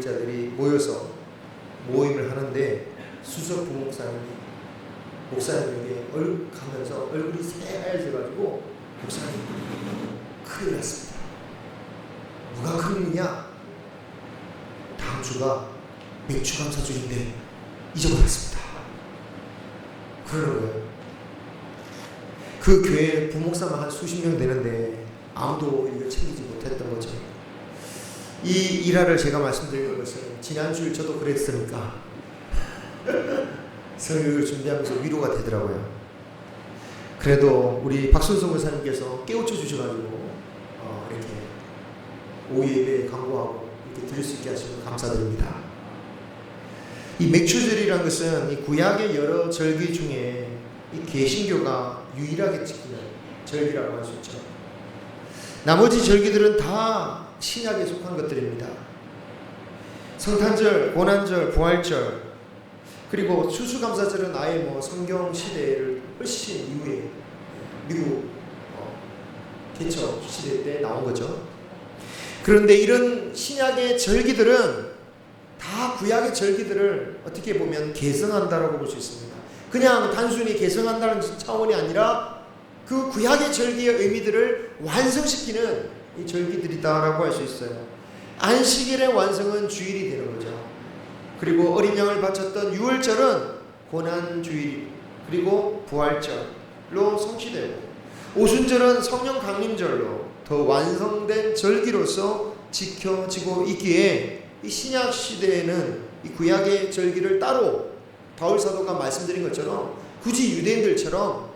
교역자들이 모여서 모임을 하는데 수석 목사님에게 가면서 얼굴이 새하얘져가지고 목사님 큰일 났습니다. 뭐가 큰일이냐? 다음 주가 맥주감사주일인데 잊어버렸습니다. 그러는 거예요. 그 교회 부목사만 한 수십 명 되는데 아무도 이걸 챙기지 못했던 거죠. 이 일화를 제가 말씀드리는 것은 지난주에 저도 그랬으니까 설교를 준비하면서 위로가 되더라고요. 그래도 우리 박순성 목사님께서 깨우쳐 주셔가지고 이렇게 오후 예배 광고하고 이렇게 드릴 수 있게 하시면 감사드립니다. 이 맥추절이라는 것은 이 구약의 여러 절기 중에 이 개신교가 유일하게 지키는 절기라고 할 수 있죠. 나머지 절기들은 다 신약에 속한 것들입니다. 성탄절, 고난절, 부활절, 그리고 추수감사절은 아예 성경 시대를 훨씬 이후에 미국 개척 시대 때 나온 거죠. 그런데 이런 신약의 절기들은 다 구약의 절기들을 어떻게 보면 개성한다라고 볼 수 있습니다. 그냥 단순히 개성한다는 차원이 아니라 그 구약의 절기의 의미들을 완성시키는 이 절기들이다라고 할 수 있어요. 안식일의 완성은 주일이 되는 거죠. 그리고 어린 양을 바쳤던 유월절은 고난주일, 그리고 부활절로 성취되고, 오순절은 성령 강림절로 더 완성된 절기로서 지켜지고 있기에 이 신약 시대에는 이 구약의 절기를 따로 바울 사도가 말씀드린 것처럼 굳이 유대인들처럼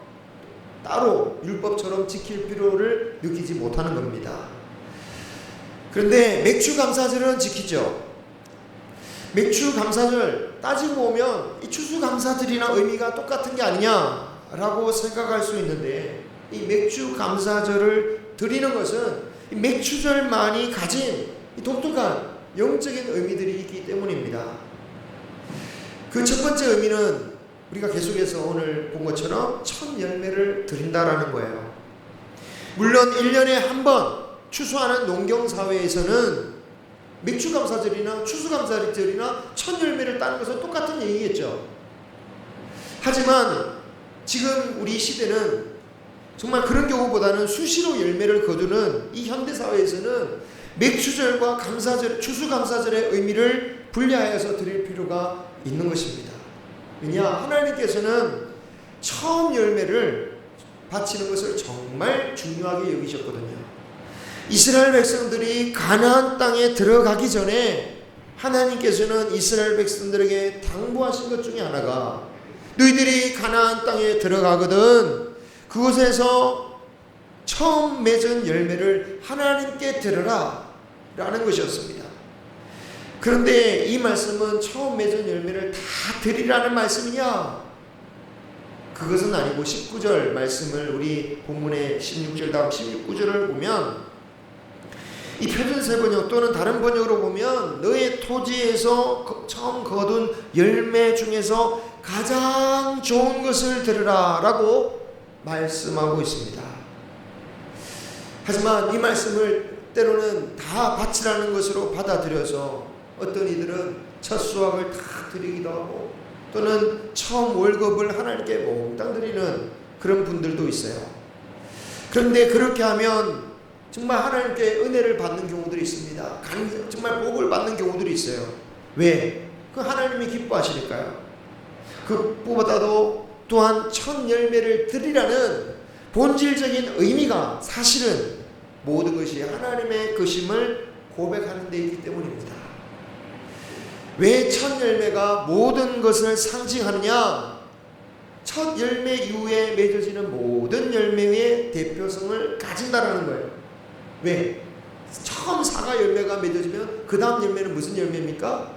따로 율법처럼 지킬 필요를 느끼지 못하는 겁니다. 그런데 맥주감사절은 지키죠. 맥주감사절 따지고 보면 이 추수감사절이나 의미가 똑같은 게 아니냐라고 생각할 수 있는데, 이 맥주감사절을 드리는 것은 이 맥주절만이 가진 이 독특한 영적인 의미들이 있기 때문입니다. 그 첫 번째 의미는 우리가 계속해서 오늘 본 것처럼 첫 열매를 드린다라는 거예요. 물론 1년에 한 번 추수하는 농경사회에서는 맥주감사절이나 추수감사절이나 첫 열매를 따는 것은 똑같은 얘기겠죠. 하지만 지금 우리 시대는 정말 그런 경우보다는 수시로 열매를 거두는 이 현대사회에서는 맥주절과 감사절, 추수감사절의 의미를 분리하여서 드릴 필요가 있는 것입니다. 왜냐? 하나님께서는 처음 열매를 바치는 것을 정말 중요하게 여기셨거든요. 이스라엘 백성들이 가나안 땅에 들어가기 전에 하나님께서는 이스라엘 백성들에게 당부하신 것 중에 하나가, 너희들이 가나안 땅에 들어가거든 그곳에서 처음 맺은 열매를 하나님께 드려라 라는 것이었습니다. 그런데 이 말씀은 처음 맺은 열매를 다 드리라는 말씀이냐? 그것은 아니고 19절 말씀을 우리 본문의 16절 다음 19절을 보면, 이 표준세 번역 또는 다른 번역으로 보면 너의 토지에서 처음 거둔 열매 중에서 가장 좋은 것을 들으라 라고 말씀하고 있습니다. 하지만 이 말씀을 때로는 다 바치라는 것으로 받아들여서 어떤 이들은 첫 수확을 다 드리기도 하고, 또는 처음 월급을 하나님께 몽땅 드리는 그런 분들도 있어요. 그런데 그렇게 하면 정말 하나님께 은혜를 받는 경우들이 있습니다. 정말 복을 받는 경우들이 있어요. 왜? 그 하나님이 기뻐하시니까요. 그보다도 또한 첫 열매를 드리라는 본질적인 의미가 사실은 모든 것이 하나님의 것임을 고백하는 데 있기 때문입니다. 왜 첫 열매가 모든 것을 상징하느냐? 첫 열매 이후에 맺어지는 모든 열매의 대표성을 가진다라는 거예요. 왜? 처음 사과 열매가 맺어지면 그 다음 열매는 무슨 열매입니까?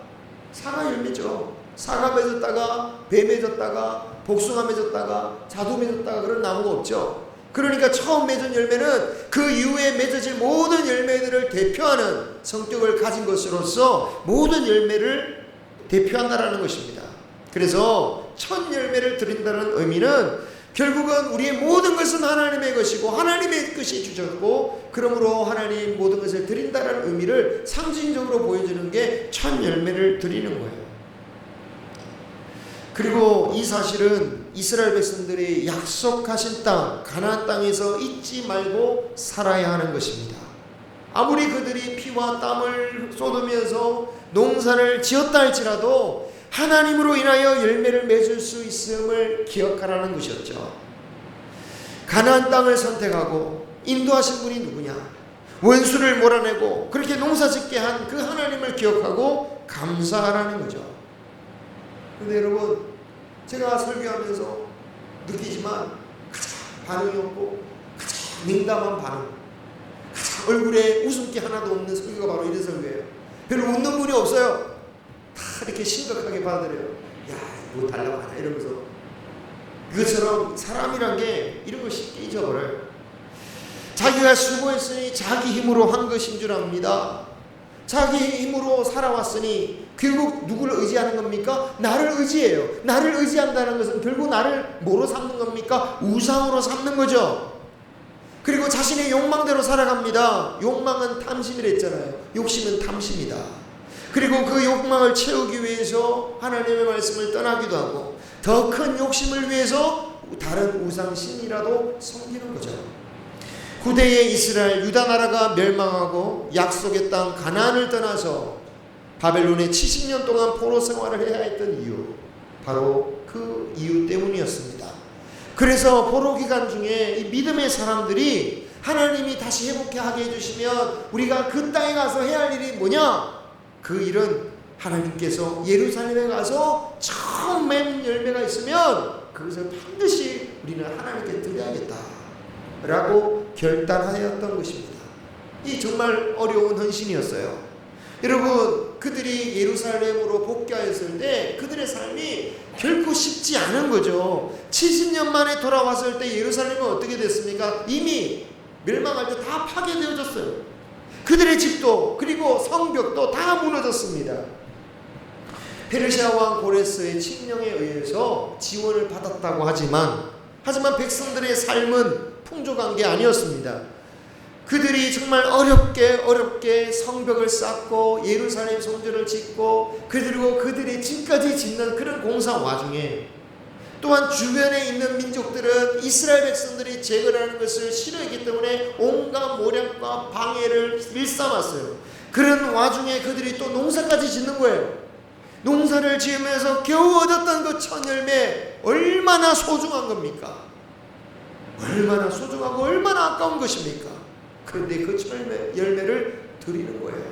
사과 열매죠. 사과 맺었다가 배 맺었다가 복숭아 맺었다가 자두 맺었다가 그런 나무가 없죠. 그러니까 처음 맺은 열매는 그 이후에 맺어질 모든 열매들을 대표하는 성격을 가진 것으로서 모든 열매를 대표한다라는 것입니다. 그래서 첫 열매를 드린다는 의미는 결국은 우리의 모든 것은 하나님의 것이고 하나님의 것이 주셨고, 그러므로 하나님 모든 것을 드린다는 의미를 상징적으로 보여주는 게 첫 열매를 드리는 거예요. 그리고 이 사실은 이스라엘 백성들이 약속하신 땅, 가나안 땅에서 잊지 말고 살아야 하는 것입니다. 아무리 그들이 피와 땀을 쏟으면서 농사를 지었다 할지라도 하나님으로 인하여 열매를 맺을 수 있음을 기억하라는 것이었죠. 가나안 땅을 선택하고 인도하신 분이 누구냐? 원수를 몰아내고 그렇게 농사짓게 한 그 하나님을 기억하고 감사하라는 거죠. 그런데 여러분, 제가 설교하면서 느끼지만 가장 반응이 없고 가장 냉담한 반응, 가장 얼굴에 웃음기 하나도 없는 설교가 바로 이런 설교예요. 별로 웃는 분이 없어요. 다 이렇게 심각하게 받아들여요. 야, 뭐 달라고 하냐 이러면서. 그것처럼 사람이란 게 이런 걸 쉽게 잊어버려요. 자기가 수고했으니 자기 힘으로 한 것인 줄 압니다. 자기 힘으로 살아왔으니 결국 누구를 의지하는 겁니까? 나를 의지해요. 나를 의지한다는 것은 결국 나를 뭐로 삼는 겁니까? 우상으로 삼는 거죠. 그리고 자신의 욕망대로 살아갑니다. 욕망은 탐심이랬잖아요. 욕심은 탐심이다. 그리고 그 욕망을 채우기 위해서 하나님의 말씀을 떠나기도 하고 더 큰 욕심을 위해서 다른 우상신이라도 섬기는 거죠. 후대의 이스라엘 유다 나라가 멸망하고 약속의 땅 가나안을 떠나서 바벨론에 70년 동안 포로 생활을 해야 했던 이유, 바로 그 이유 때문이었습니다. 그래서 포로 기간 중에 이 믿음의 사람들이 하나님이 다시 회복해 하게 해주시면 우리가 그 땅에 가서 해야 할 일이 뭐냐? 그 일은 하나님께서 예루살렘에 가서 처음 맺은 열매가 있으면 그것을 반드시 우리는 하나님께 드려야겠다 라고 결단하였던 것입니다. 이 정말 어려운 헌신이었어요. 여러분, 그들이 예루살렘으로 복귀하였을 때 그들의 삶이 결코 쉽지 않은 거죠. 70년 만에 돌아왔을 때 예루살렘은 어떻게 됐습니까? 이미 멸망할 때 다 파괴되어졌어요. 그들의 집도 그리고 성벽도 다 무너졌습니다. 페르시아 왕 고레스의 칙령에 의해서 지원을 받았다고 하지만 백성들의 삶은 풍족한 게 아니었습니다. 그들이 정말 어렵게 성벽을 쌓고 예루살렘 성전을 짓고 그리고 그들이 집까지 짓는 그런 공사 와중에 또한 주변에 있는 민족들은 이스라엘 백성들이 재건하는 것을 싫어했기 때문에 온갖 모략과 방해를 일삼았어요. 그런 와중에 그들이 또 농사까지 짓는 거예요. 농사를 지으면서 겨우 얻었던 그 첫 열매 얼마나 소중한 겁니까? 얼마나 소중하고 얼마나 아까운 것입니까? 그런데 그 열매를 드리는 거예요.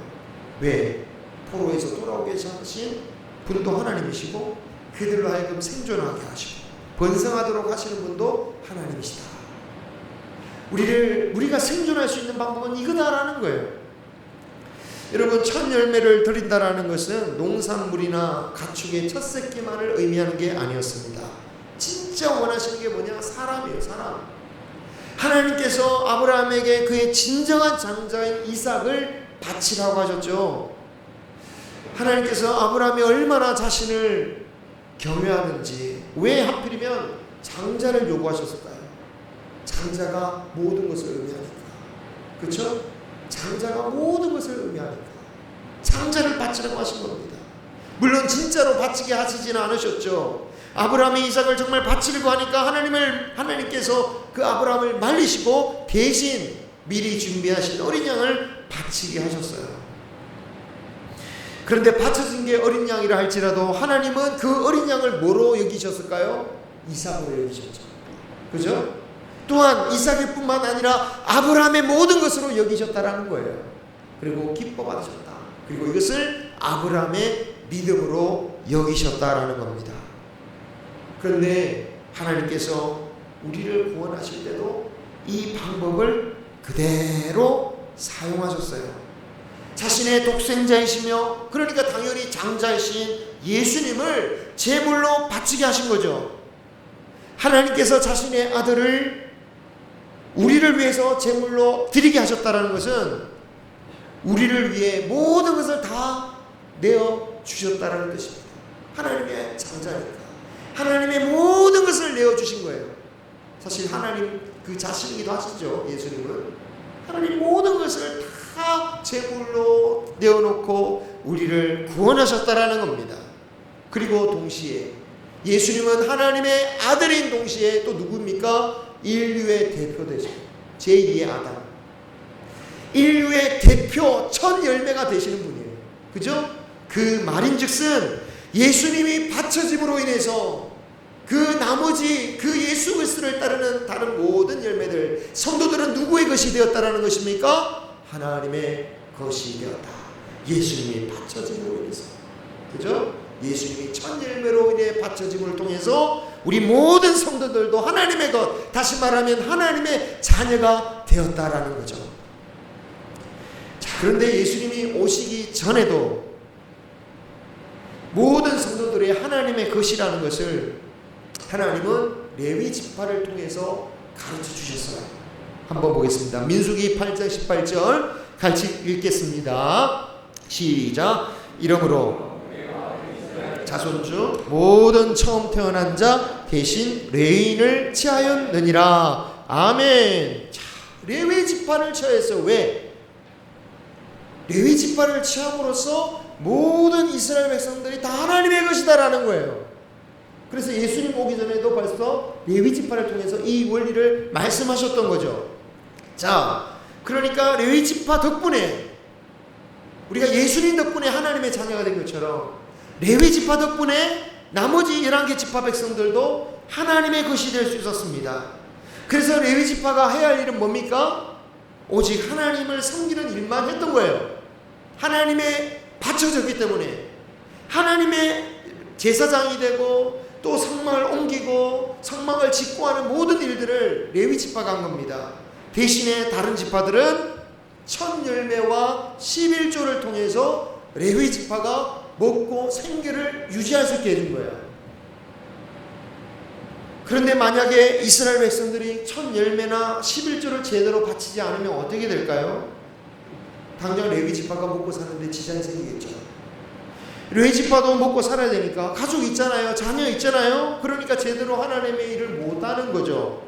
왜? 포로에서 돌아오게 하신 분도 하나님이시고 그들로 하여금 생존하게 하시고 번성하도록 하시는 분도 하나님이시다. 우리가 생존할 수 있는 방법은 이거다라는 거예요. 여러분, 첫 열매를 드린다라는 것은 농산물이나 가축의 첫 새끼만을 의미하는 게 아니었습니다. 진짜 원하시는 게 뭐냐? 사람이에요. 사람. 하나님께서 아브라함에게 그의 진정한 장자인 이삭을 바치라고 하셨죠. 하나님께서 아브라함이 얼마나 자신을 경외하는지, 왜 하필이면 장자를 요구하셨을까요? 장자가 모든 것을 의미하니까. 그렇죠? 장자가 모든 것을 의미하니까 장자를 바치라고 하신 겁니다. 물론 진짜로 바치게 하시지는 않으셨죠. 아브라함이 이삭을 정말 바치려고 하니까 하나님께서 그 아브라함을 말리시고 대신 미리 준비하신 어린 양을 바치게 하셨어요. 그런데 바쳐진 게 어린 양이라 할지라도 하나님은 그 어린 양을 뭐로 여기셨을까요? 이삭으로 여기셨죠. 그죠? 또한 이삭일 뿐만 아니라 아브라함의 모든 것으로 여기셨다라는 거예요. 그리고 기뻐 받으셨다. 그리고 이것을 아브라함의 믿음으로 여기셨다라는 겁니다. 그런데 하나님께서 우리를 구원하실 때도 이 방법을 그대로 사용하셨어요. 자신의 독생자이시며 그러니까 당연히 장자이신 예수님을 제물로 바치게 하신 거죠. 하나님께서 자신의 아들을 우리를 위해서 제물로 드리게 하셨다는 것은 우리를 위해 모든 것을 다 내어주셨다는 뜻입니다. 하나님의 장자니까 하나님의 모든 것을 내어주신 거예요. 사실 하나님 그 자신이기도 하시죠. 예수님은 하나님 모든 것을 다 제물로 내어놓고 우리를 구원하셨다라는 겁니다. 그리고 동시에 예수님은 하나님의 아들인 동시에 또 누구입니까? 인류의 대표되죠. 제2의 아담, 인류의 대표 첫 열매가 되시는 분이에요. 그죠? 그 말인즉슨 예수님이 바쳐짐으로 인해서 그 나머지 그 예수 그리스도를 따르는 다른 모든 열매들, 성도들은 누구의 것이 되었다라는 것입니까? 하나님의 것이 되었다. 예수님이 바쳐짐으로 인해서. 그죠? 예수님이 첫 열매로 인해 바쳐짐을 통해서 우리 모든 성도들도 하나님의 것, 다시 말하면 하나님의 자녀가 되었다라는 거죠. 자, 그런데 예수님이 오시기 전에도 모든 성도들이 하나님의 것이라는 것을 하나님은 레위 지파를 통해서 가르쳐 주셨어요. 한번 보겠습니다. 민수기 8장 18절 같이 읽겠습니다. 시작. 이러므로 자손 중 모든 처음 태어난 자 대신 레위인을 취하였느니라. 아멘. 자, 레위 지파를 취하였어. 왜? 레위 지파를 취함으로써 모든 이스라엘 백성들이 다 하나님의 것이다라는 거예요. 그래서 예수님 오기 전에도 벌써 레위 지파를 통해서 이 원리를 말씀하셨던 거죠. 자, 그러니까 레위 지파 덕분에 우리가 예수님 덕분에 하나님의 자녀가 된 것처럼 레위 지파 덕분에 나머지 11개 지파 백성들도 하나님의 것이 될 수 있었습니다. 그래서 레위 지파가 해야 할 일은 뭡니까? 오직 하나님을 섬기는 일만 했던 거예요. 하나님의 바쳐졌기 때문에 하나님의 제사장이 되고 또 성막을 옮기고 성막을 짓고 하는 모든 일들을 레위 지파가 한 겁니다. 대신에 다른 지파들은 첫 열매와 11조를 통해서 레위 지파가 먹고 생계를 유지할 수 있게 해준 거예요. 그런데 만약에 이스라엘 백성들이 첫 열매나 11조를 제대로 바치지 않으면 어떻게 될까요? 당장 레위 지파가 먹고 사는데 지장이 생기겠죠. 레위 지파도 먹고 살아야 되니까 가족 있잖아요. 자녀 있잖아요. 그러니까 제대로 하나님의 일을 못하는 거죠.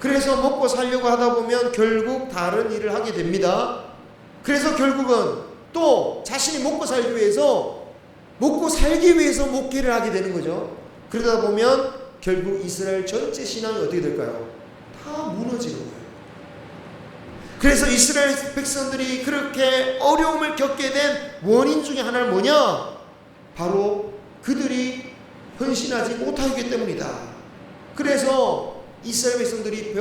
그래서 먹고 살려고 하다 보면 결국 다른 일을 하게 됩니다. 그래서 결국은 또 자신이 먹고 살기 위해서 목회를 하게 되는 거죠. 그러다 보면 결국 이스라엘 전체 신앙이 어떻게 될까요? 다 무너지는 거예요. 그래서 이스라엘 백성들이 그렇게 어려움을 겪게 된 원인 중에 하나는 뭐냐? 바로 그들이 헌신하지 못하기 때문이다. 그래서 이스라엘 백성들이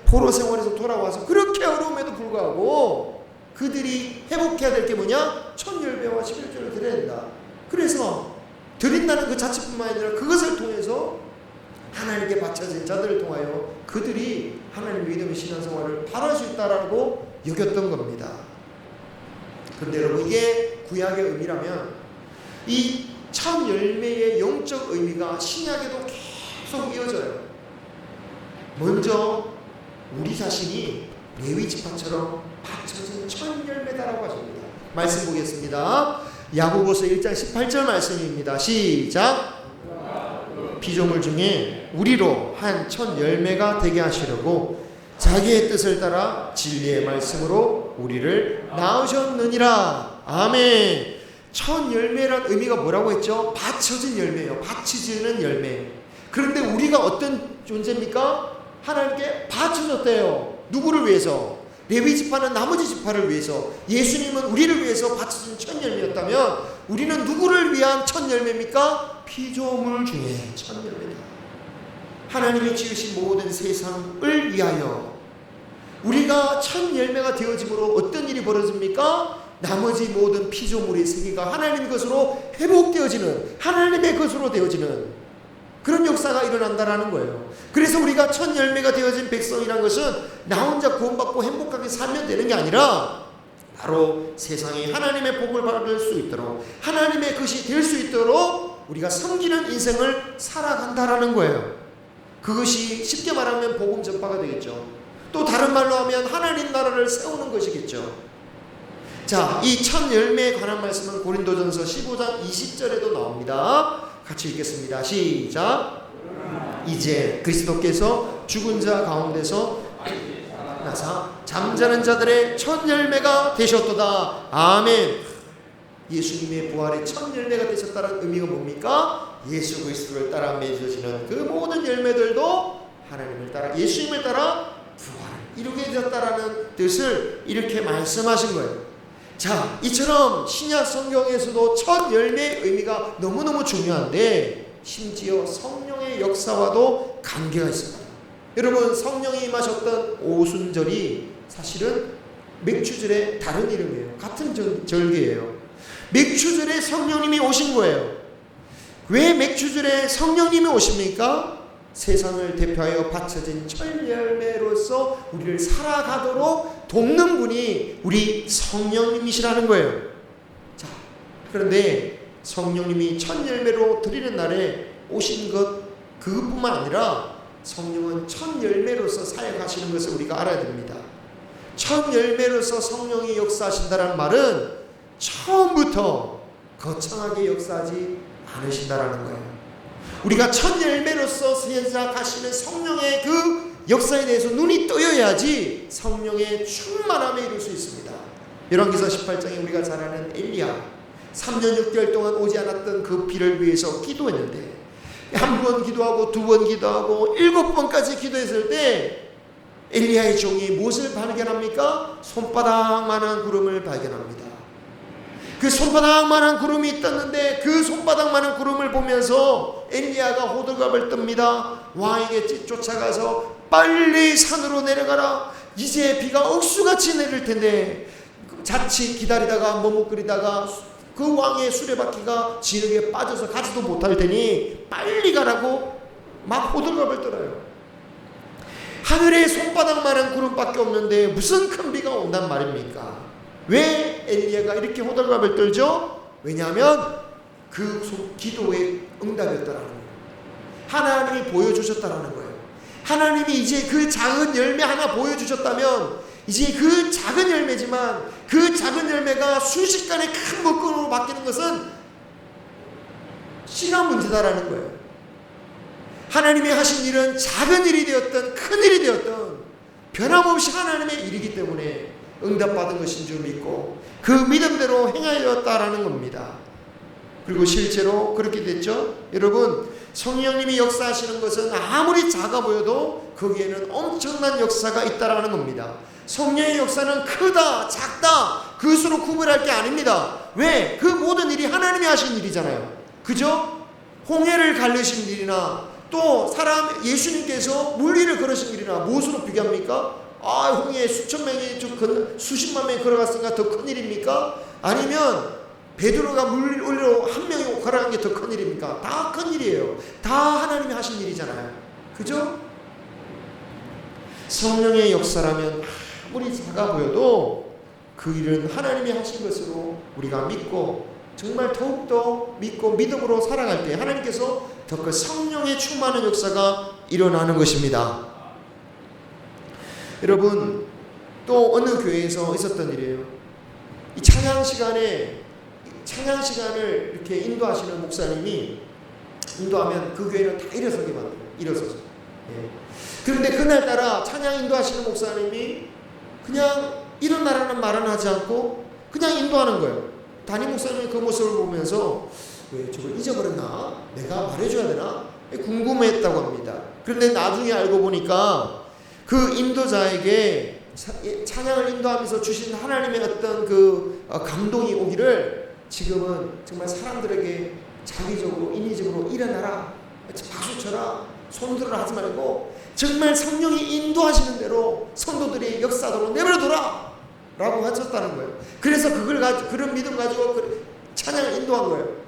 포로 생활에서 돌아와서 그렇게 어려움에도 불구하고 그들이 회복해야 될 게 뭐냐? 첫 열매와 11조를 드려야 된다. 그래서 드린다는 그 자체뿐만 아니라 그것을 통해서 하나님께 바쳐진 자들을 통하여 그들이 하나님 믿음의 신앙생활을 바랄 수 있다라고 여겼던 겁니다. 그런데 여러분, 이게 구약의 의미라면 이 첫 열매의 영적 의미가 신약에도 계속 이어져요. 먼저 우리 자신이 레위 지파처럼 바쳐진 첫 열매다라고 하십니다. 말씀 보겠습니다. 야고보서 1장 18절 말씀입니다. 시작. 피조물 중에 우리로 한 첫 열매가 되게 하시려고 자기의 뜻을 따라 진리의 말씀으로 우리를 낳으셨느니라. 아멘. 첫 열매란 의미가 뭐라고 했죠? 바쳐진 열매예요. 바치지는 열매. 그런데 우리가 어떤 존재입니까? 하나님께 바쳐졌대요. 누구를 위해서? 레위 지파는 나머지 지파를 위해서, 예수님은 우리를 위해서 바쳐진 첫 열매였다면 우리는 누구를 위한 첫 열매입니까? 피조물 중에 첫 열매다. 하나님이 지으신 모든 세상을 위하여 우리가 첫 열매가 되어짐으로 어떤 일이 벌어집니까? 나머지 모든 피조물의 세계가 하나님 것으로 회복되어지는, 하나님의 것으로 되어지는 그런 역사가 일어난다라는 거예요. 그래서 우리가 첫 열매가 되어진 백성이라는 것은 나 혼자 구원받고 행복하게 살면 되는 게 아니라 바로 세상에 하나님의 복을 받을 수 있도록, 하나님의 것이 될 수 있도록 우리가 섬기는 인생을 살아간다라는 거예요. 그것이 쉽게 말하면 복음 전파가 되겠죠. 또 다른 말로 하면 하나님 나라를 세우는 것이겠죠. 자, 이 첫 열매에 관한 말씀은 고린도전서 15장 20절에도 나옵니다. 같이 읽겠습니다. 시작. 이제 그리스도께서 죽은 자 가운데서 나사 잠자는 자들의 첫 열매가 되셨도다. 아멘. 예수님의 부활의 첫 열매가 되셨다는 의미가 뭡니까? 예수 그리스도를 따라 맺어지는 그 모든 열매들도 하나님을 따라 예수님을 따라 부활을 이루게 되었다라는 뜻을 이렇게 말씀하신 거예요. 자, 이처럼 신약 성경에서도 첫 열매의 의미가 너무너무 중요한데 심지어 성령의 역사와도 관계가 있습니다. 여러분, 성령이 임하셨던 오순절이 사실은 맥추절의 다른 이름이에요. 같은 절기예요. 맥추절에 성령님이 오신 거예요. 왜 맥추절에 성령님이 오십니까? 세상을 대표하여 바쳐진 철열매로서 우리를 살아가도록 돕는 분이 우리 성령님이시라는 거예요. 자, 그런데 성령님이 첫 열매로 드리는 날에 오신 것 그것뿐만 아니라 성령은 첫 열매로서 사역하시는 것을 우리가 알아야 됩니다. 첫 열매로서 성령이 역사하신다는 말은 처음부터 거창하게 역사하지 않으신다라는 거예요. 우리가 첫 열매로서 시작하시는 성령의 그 역사에 대해서 눈이 떠여야지 성령의 충만함에 이룰 수 있습니다. 열왕기서 18장에 우리가 잘 아는 엘리야 3년 6개월 동안 오지 않았던 그 비를 위해서 기도했는데 한 번 기도하고 두 번 기도하고 7번까지 기도했을 때 엘리야의 종이 무엇을 발견합니까? 손바닥만한 구름을 발견합니다. 그 손바닥만한 구름이 떴는데 그 손바닥만한 구름을 보면서 엘리야가 호들갑을 뜹니다. 왕에게 쫓아가서 빨리 산으로 내려가라. 이제 비가 억수같이 내릴 텐데 자칫 기다리다가 머뭇거리다가 그 왕의 수레바퀴가 진흙에 빠져서 가지도 못할 테니 빨리 가라고 막 호들갑을 떨어요. 하늘에 손바닥만한 구름밖에 없는데 무슨 큰 비가 온단 말입니까? 왜 엘리야가 이렇게 호들갑을 떨죠? 왜냐하면 그 기도의 응답이었다라는 거예요. 하나님이 보여주셨다라는 거예요. 하나님이 이제 그 작은 열매 하나 보여주셨다면 이제 그 작은 열매지만 그 작은 열매가 순식간에 큰 먹구름으로 바뀌는 것은 시간 문제다라는 거예요. 하나님이 하신 일은 작은 일이 되었던 큰 일이 되었던 변함없이 하나님의 일이기 때문에 응답받은 것인 줄 믿고 그 믿음대로 행하였다라는 겁니다. 그리고 실제로 그렇게 됐죠. 여러분, 성령님이 역사하시는 것은 아무리 작아 보여도 거기에는 엄청난 역사가 있다라는 겁니다. 성령의 역사는 크다 작다 그것으로 구별할 게 아닙니다. 왜? 그 모든 일이 하나님이 하신 일이잖아요. 그죠? 홍해를 가르신 일이나 또 예수님께서 물리를 걸으신 일이나 무엇으로 비교합니까? 홍해에 수천 명이 수십만 명이 걸어갔으니까 더 큰 일입니까? 아니면 베드로가 물 올려 한 명이 걸어간 게 더 큰 일입니까? 다 큰 일이에요. 다 하나님이 하신 일이잖아요. 그죠? 성령의 역사라면 아무리 작아 보여도 그 일은 하나님이 하신 것으로 우리가 믿고 정말 더욱더 믿고 믿음으로 살아갈 때 하나님께서 더 그 성령의 충만한 역사가 일어나는 것입니다. 여러분, 또 어느 교회에서 있었던 일이에요. 이 찬양 시간을 이렇게 인도하시는 목사님이 인도하면 그 교회는 다 일어서게 만들어요. 일어서서. 예. 그런데 그날따라 찬양 인도하시는 목사님이 그냥 일어나라는 말은 하지 않고 그냥 인도하는 거예요. 담임 목사님이 그 모습을 보면서 왜 저걸 잊어버렸나? 내가 말해줘야 되나? 궁금했다고 합니다. 그런데 나중에 알고 보니까 그 인도자에게 찬양을 인도하면서 주신 하나님의 어떤 그 감동이 오기를 지금은 정말 사람들에게 자기적으로 인위적으로 일어나라, 박수 쳐라, 손들어라 하지 말고 정말 성령이 인도하시는 대로 성도들이 역사적으로 내버려둬라 라고 하셨다는 거예요. 그래서 그런 믿음 가지고 찬양을 인도한 거예요.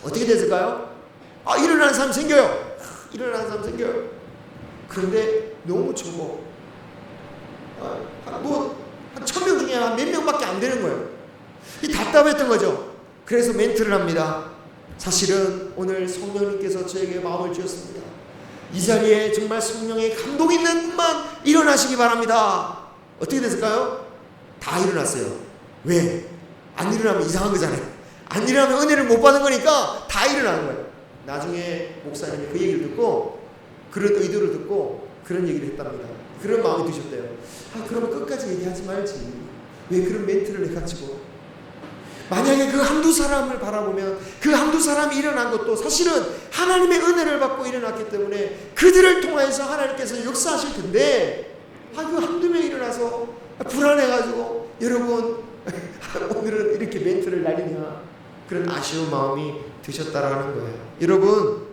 어떻게 됐을까요? 일어나는 사람 생겨요. 일어나는 사람 생겨요. 그런데 너무 적어. 한 1000명 중에 한 몇 명밖에 안 되는 거예요. 답답했던 거죠. 그래서 멘트를 합니다. 사실은 오늘 성령님께서 저에게 마음을 주셨습니다. 이 자리에 정말 성령의 감동 있는 분만 일어나시기 바랍니다. 어떻게 됐을까요? 다 일어났어요. 왜? 안 일어나면 이상한 거잖아요. 안 일어나면 은혜를 못 받는 거니까 다 일어나는 거예요. 나중에 목사님이 그 얘기를 듣고 그런 의도를 듣고 그런 얘기를 했답니다. 그런 마음이 드셨대요. 그러면 끝까지 얘기하지 말지. 왜 그런 멘트를 해가지고. 만약에 그 한두 사람을 바라보면 그 한두 사람이 일어난 것도 사실은 하나님의 은혜를 받고 일어났기 때문에 그들을 통해서 하나님께서 역사하실 텐데, 그 한두 명 일어나서 불안해가지고 여러분 오늘은 이렇게 멘트를 날리냐, 그런 아쉬운 마음이 드셨다라는 거예요. 여러분,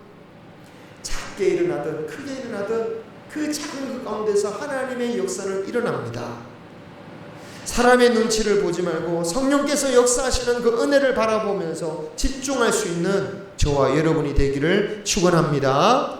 작게 일어나든 크게 일어나든 그 작은 그 가운데서 하나님의 역사는 일어납니다. 사람의 눈치를 보지 말고 성령께서 역사하시는 그 은혜를 바라보면서 집중할 수 있는 저와 여러분이 되기를 축원합니다.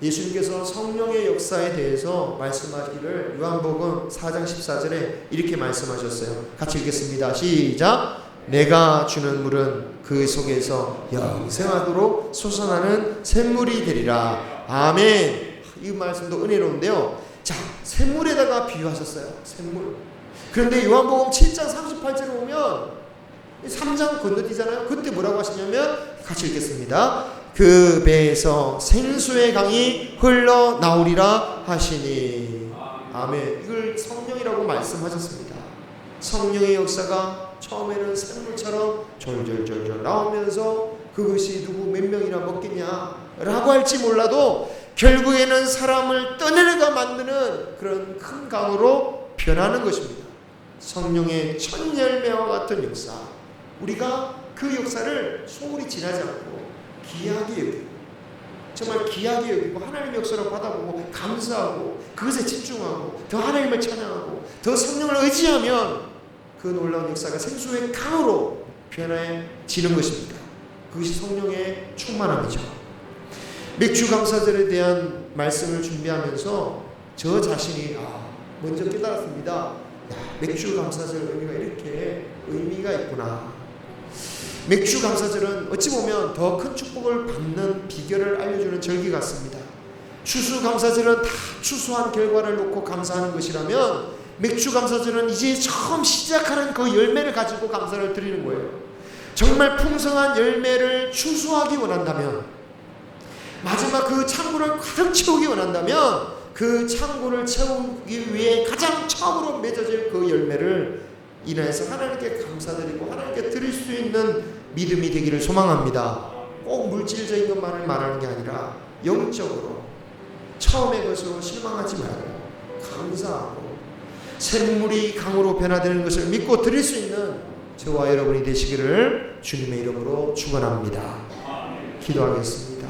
예수님께서 성령의 역사에 대해서 말씀하기를 요한복음 4장 14절에 이렇게 말씀하셨어요. 같이 읽겠습니다. 시작. 내가 주는 물은 그 속에서 영생하도록 솟아나는 샘물이 되리라. 아멘. 이 말씀도 은혜로운데요. 자, 샘물에다가 비유하셨어요. 샘물. 그런데 요한복음 7장 38절에 보면 3장 건너뛰잖아요. 그때 뭐라고 하시냐면 같이 읽겠습니다. 그 배에서 생수의 강이 흘러나오리라 하시니. 아멘. 이걸 성령이라고 말씀하셨습니다. 성령의 역사가 처음에는 샘물처럼 졸졸졸졸 나오면서 그것이 누구 몇 명이나 먹겠냐라고 할지 몰라도 결국에는 사람을 떠내려가 만드는 그런 큰 강으로 변하는 것입니다. 성령의 첫 열매와 같은 역사, 우리가 그 역사를 소홀히 지나지 않고 귀하게 여기고, 정말 귀하게 여기고 하나님의 역사를 받아보고 감사하고 그것에 집중하고 더 하나님을 찬양하고 더 성령을 의지하면 그 놀라운 역사가 생수의 강으로 변해지는 것입니다. 그것이 성령의 충만함이죠. 맥주 감사절에 대한 말씀을 준비하면서 저 자신이 먼저 깨달았습니다. 맥주 감사절 의미가 이렇게 의미가 있구나. 맥주 감사절은 어찌 보면 더 큰 축복을 받는 비결을 알려주는 절기 같습니다. 추수 감사절은 다 추수한 결과를 놓고 감사하는 것이라면, 맥주 감사절은 이제 처음 시작하는 그 열매를 가지고 감사를 드리는 거예요. 정말 풍성한 열매를 추수하기 원한다면, 마지막 그 창고를 가득 채우기 원한다면, 그 창고를 채우기 위해 가장 처음으로 맺어질 그 열매를 인해서 하나님께 감사드리고 하나님께 드릴 수 있는 믿음이 되기를 소망합니다. 꼭 물질적인 것만을 말하는 게 아니라 영적으로 처음의 것으로 실망하지 말고 감사하고 샘물이 강으로 변화되는 것을 믿고 드릴 수 있는 저와 여러분이 되시기를 주님의 이름으로 축원합니다. 기도하겠습니다.